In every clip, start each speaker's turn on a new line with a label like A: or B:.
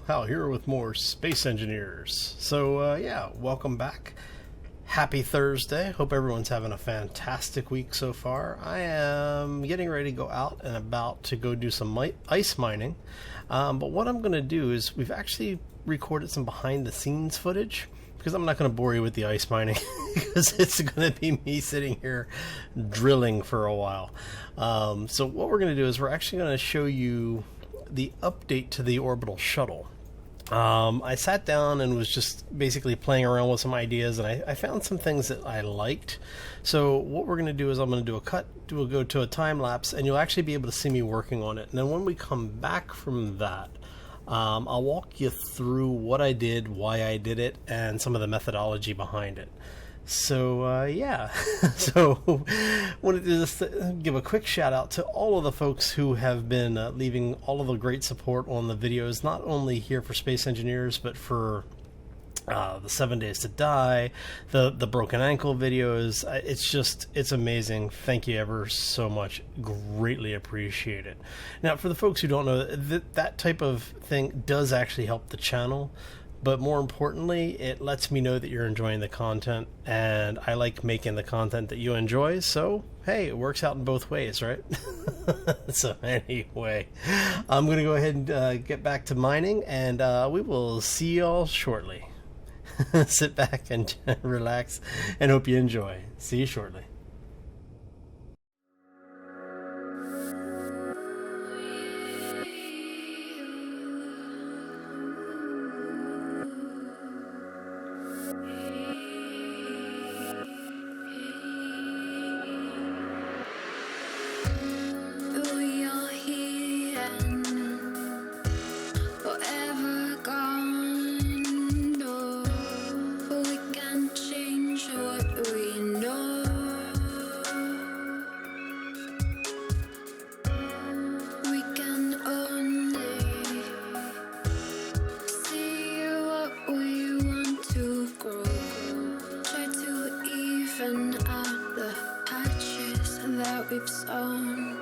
A: Hal here with more Space Engineers. So yeah, welcome back. Happy Thursday. Hope everyone's having a fantastic week so far. I am getting ready to go out and about to go do some ice mining. But what I'm going to do is we've actually recorded some behind the scenes footage, because I'm not going to bore you with the ice mining because it's going to be me sitting here drilling for a while. So what we're going to do is we're actually going to show you the update to the orbital shuttle. I sat down and was just basically playing around with some ideas, and I found some things that I liked. So what we're going to do is I'm going to do a cut, we'll go to a time lapse, and you'll actually be able to see me working on it. And then when we come back from that, I'll walk you through what I did, why I did it, and some of the methodology behind it. So yeah, so wanted to just give a quick shout out to all of the folks who have been leaving all of the great support on the videos, not only here for Space Engineers, but for the 7 Days to Die, the broken ankle videos. It's amazing. Thank you ever so much. Greatly appreciate it. Now, for the folks who don't know, that type of thing does actually help the channel. But more importantly, it lets me know that you're enjoying the content, and I like making the content that you enjoy, so hey, it works out in both ways, right? So anyway, I'm going to go ahead and get back to mining, and we will see you all shortly. Sit back and relax, and hope you enjoy. See you shortly.
B: We've sown.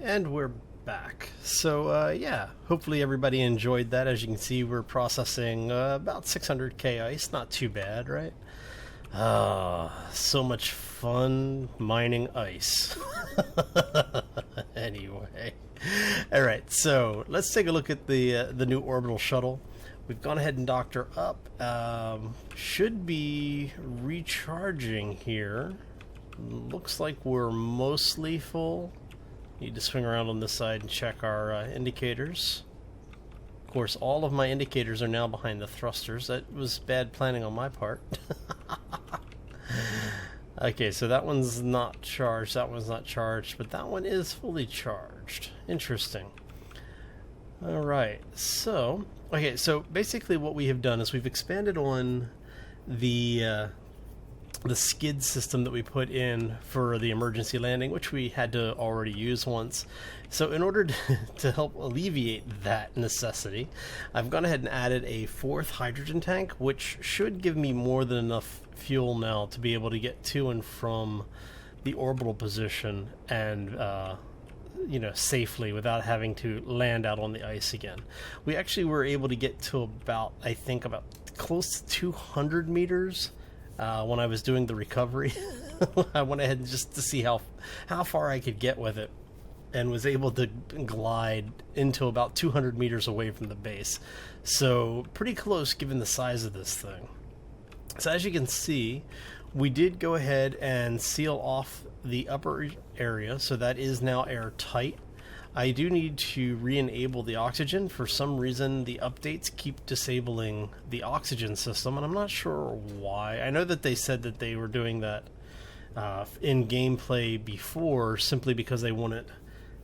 A: And we're back. So, yeah, hopefully everybody enjoyed that. As you can see, we're processing about 600k ice. Not too bad, right? So much fun mining ice. Anyway. Alright, so let's take a look at the new orbital shuttle. We've gone ahead and docked her up. Should be recharging here. Looks like we're mostly full. Need to swing around on this side and check our indicators. Of course, all of my indicators are now behind the thrusters. That was bad planning on my part. Okay, so that one's not charged, that one's not charged, but that one is fully charged. Interesting. Alright, so... Okay, so basically what we have done is we've expanded on the skid system that we put in for the emergency landing, which we had to already use once. So in order to help alleviate that necessity, I've gone ahead and added a fourth hydrogen tank, which should give me more than enough fuel now to be able to get to and from the orbital position and safely without having to land out on the ice again. We actually were able to get to about, I think, about close to 200 meters when I was doing the recovery. I went ahead and just to see how far I could get with it, and was able to glide into about 200 meters away from the base. So pretty close given the size of this thing. So as you can see, we did go ahead and seal off the upper area, so that is now airtight. I do need to re-enable the oxygen. For some reason, the updates keep disabling the oxygen system, and I'm not sure why. I know that they said that they were doing that in gameplay before, simply because they wanted,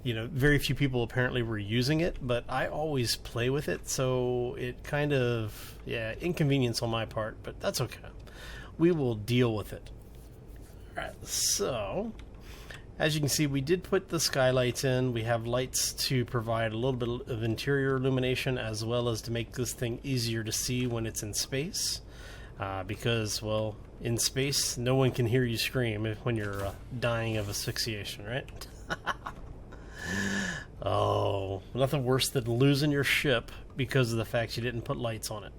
A: very few people apparently were using it, but I always play with it, so it kind of, inconvenience on my part, but that's okay. We will deal with it. Alright, so... As you can see, we did put the skylights in. We have lights to provide a little bit of interior illumination, as well as to make this thing easier to see when it's in space. Because, well, in space, no one can hear you scream when you're dying of asphyxiation, right? Oh, nothing worse than losing your ship because of the fact you didn't put lights on it.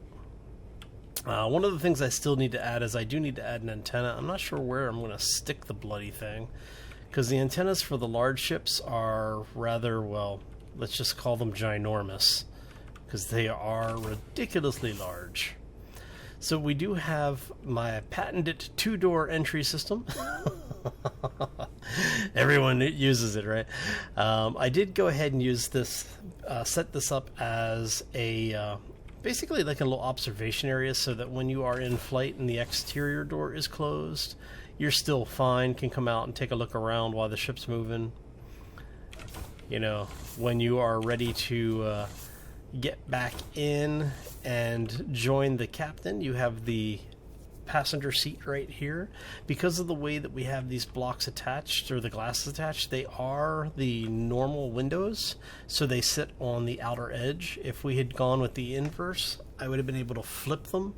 A: One of the things I still need to add is I do need to add an antenna. I'm not sure where I'm going to stick the bloody thing, because the antennas for the large ships are rather, well, let's just call them ginormous, because they are ridiculously large. So we do have my patented two-door entry system. Everyone uses it, right? I did go ahead and use this, set this up as a basically like a little observation area, so that when you are in flight and the exterior door is closed, you're still fine, can come out and take a look around while the ship's moving. When you are ready to get back in and join the captain, you have the passenger seat right here. Because of the way that we have these blocks attached, or the glasses attached, they are the normal windows, so they sit on the outer edge. If we had gone with the inverse, I would have been able to flip them,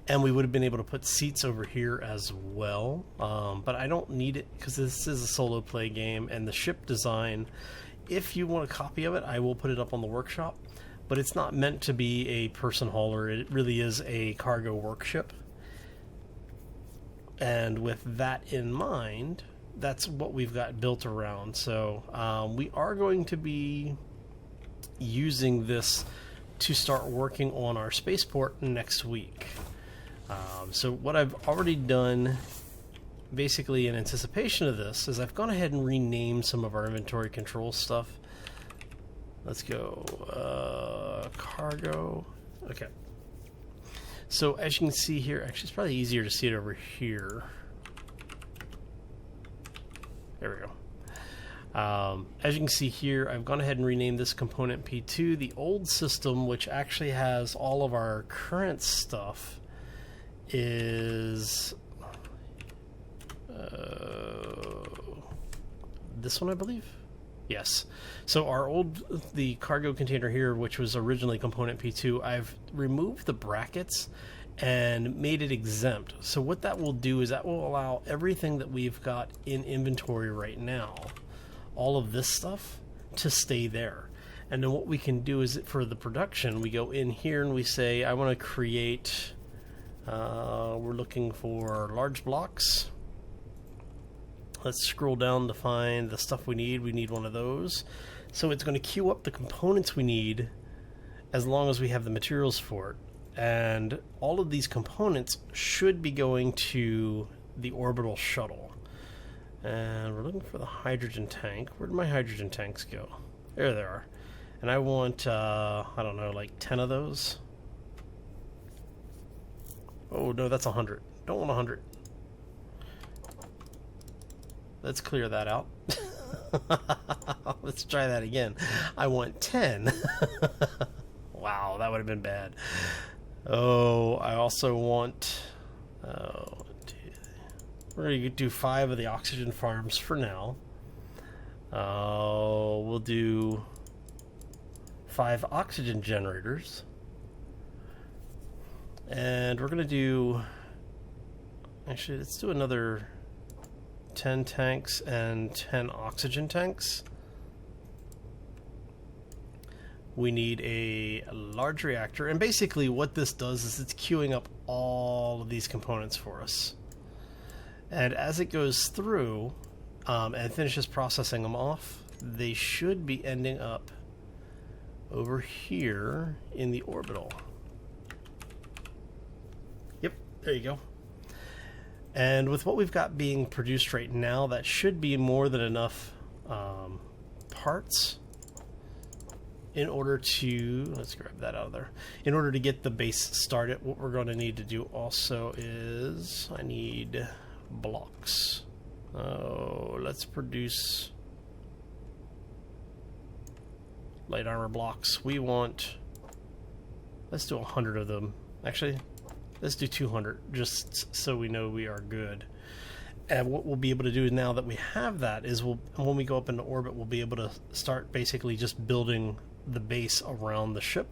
A: and we would have been able to put seats over here as well. But I don't need it because this is a solo play game, and the ship design, if you want a copy of it, I will put it up on the workshop, but it's not meant to be a person hauler. It really is a cargo workship. And with that in mind, that's what we've got built around. So we are going to be using this to start working on our spaceport next week. So what I've already done, basically in anticipation of this, is I've gone ahead and renamed some of our inventory control stuff. Let's go cargo. Okay. So as you can see here, actually it's probably easier to see it over here. There we go. As you can see here, I've gone ahead and renamed this component P2. The old system, which actually has all of our current stuff, is this one, I believe. Yes. So the cargo container here, which was originally component P2, I've removed the brackets and made it exempt. So what that will do is that will allow everything that we've got in inventory right now, all of this stuff, to stay there. And then what we can do is for the production, we go in here and we say, I want to create, we're looking for large blocks. Let's scroll down to find the stuff we need. We need one of those. So it's going to queue up the components we need as long as we have the materials for it. And all of these components should be going to the orbital shuttle. And we're looking for the hydrogen tank. Where did my hydrogen tanks go? There they are. And I want, I don't know, like 10 of those. Oh, no, that's 100. Don't want 100. Let's clear that out. Let's try that again. I want 10. Wow, that would have been bad. Oh, I also want... we're going to do 5 of the oxygen farms for now. We'll do 5 oxygen generators. And we're going to do... Actually, let's do another 10 tanks and 10 oxygen tanks. We need a large reactor. And basically what this does is it's queuing up all of these components for us. And as it goes through and finishes processing them off, they should be ending up over here in the orbital. Yep, there you go. And with what we've got being produced right now, that should be more than enough parts in order to, let's grab that out of there, in order to get the base started. What we're going to need to do also is, I need blocks. Oh, let's produce light armor blocks. We want, let's do 100 of them. Actually, let's do 200, just so we know we are good. And what we'll be able to do now that we have that is when we go up into orbit, we'll be able to start basically just building the base around the ship.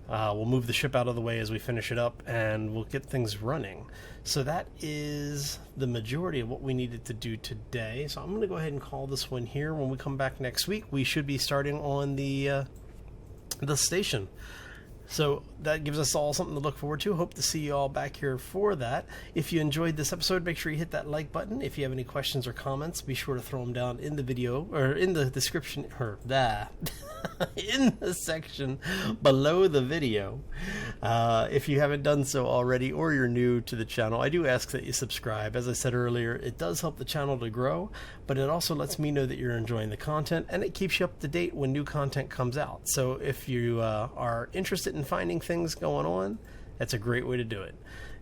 A: We'll move the ship out of the way as we finish it up, and we'll get things running. So that is the majority of what we needed to do today. So I'm going to go ahead and call this one here. When we come back next week, we should be starting on the station. So that gives us all something to look forward to. Hope to see you all back here for that. If you enjoyed this episode, make sure you hit that like button. If you have any questions or comments, be sure to throw them down in the video, or in the description, or in the section below the video. If you haven't done so already, or you're new to the channel, I do ask that you subscribe. As I said earlier, it does help the channel to grow, but it also lets me know that you're enjoying the content, and it keeps you up to date when new content comes out. So if you are interested in finding things going on, that's a great way to do it.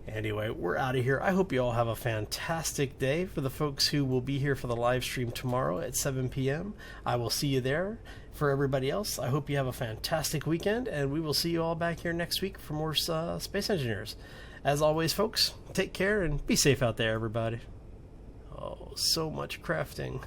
A: Anyway, we're out of here. I hope you all have a fantastic day. For the folks who will be here for the live stream tomorrow at 7 p.m., I will see you there. For everybody else, I hope you have a fantastic weekend, and we will see you all back here next week for more Space Engineers. As always, folks, take care and be safe out there, everybody. Oh, so much crafting.